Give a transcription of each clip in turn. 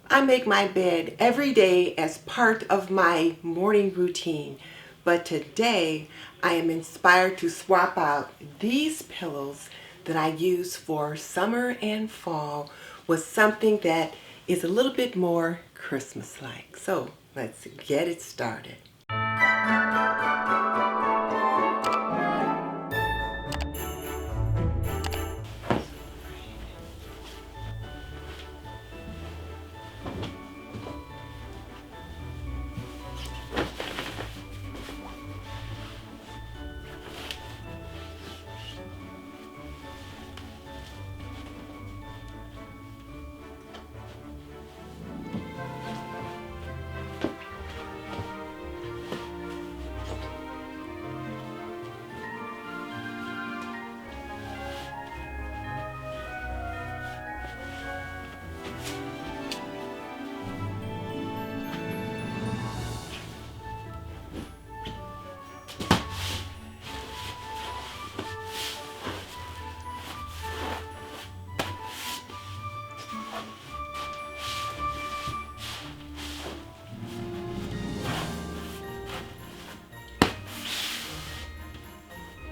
I make my bed every day as part of my morning routine, but today I am inspired to swap out these pillows that I use for summer and fall with something that is a little bit more Christmas-like. So let's get it started.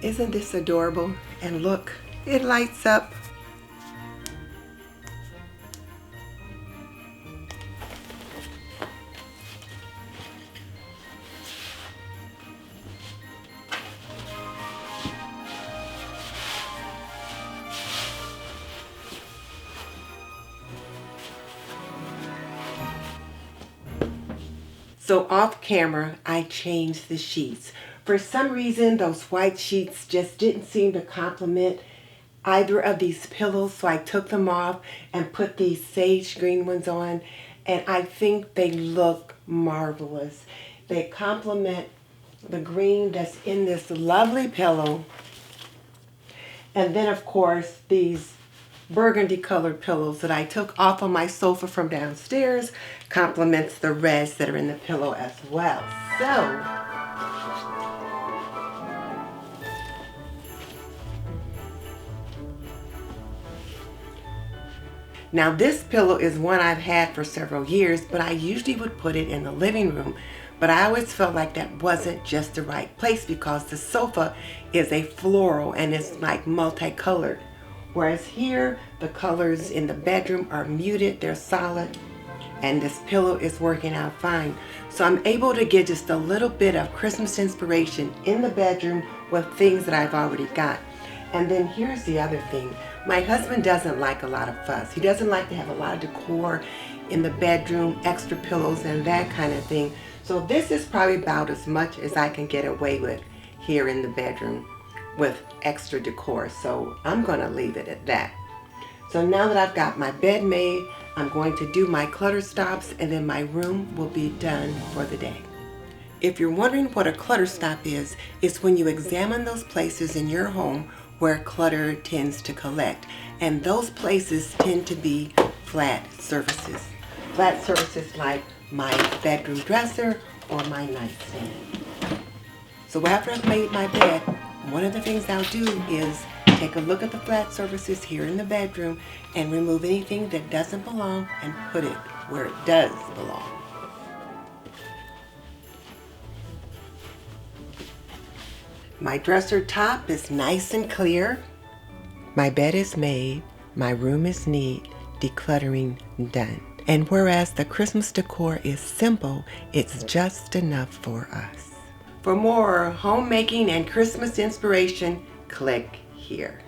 Isn't this adorable? And look, it lights up. So off camera, I changed the sheets. For some reason, those white sheets just didn't seem to complement either of these pillows, so I took them off and put these sage green ones on, and I think they look marvelous. They complement the green that's in this lovely pillow, and then of course these burgundy colored pillows that I took off of my sofa from downstairs complements the reds that are in the pillow as well. So now this pillow is one I've had for several years, but I usually would put it in the living room. But I always felt like that wasn't just the right place because the sofa is a floral and it's like multicolored. Whereas here, the colors in the bedroom are muted, they're solid, and this pillow is working out fine. So I'm able to get just a little bit of Christmas inspiration in the bedroom with things that I've already got. And then here's the other thing. My husband doesn't like a lot of fuss. He doesn't like to have a lot of decor in the bedroom, extra pillows and that kind of thing. So this is probably about as much as I can get away with here in the bedroom with extra decor. So I'm gonna leave it at that. So now that I've got my bed made, I'm going to do my clutter stops and then my room will be done for the day. If you're wondering what a clutter stop is, it's when you examine those places in your home where clutter tends to collect. And those places tend to be flat surfaces. Flat surfaces like my bedroom dresser or my nightstand. So after I've made my bed, one of the things I'll do is take a look at the flat surfaces here in the bedroom and remove anything that doesn't belong and put it where it does belong. My dresser top is nice and clear. My bed is made. My room is neat. Decluttering done. And whereas the Christmas decor is simple, it's just enough for us. For more homemaking and Christmas inspiration, click here.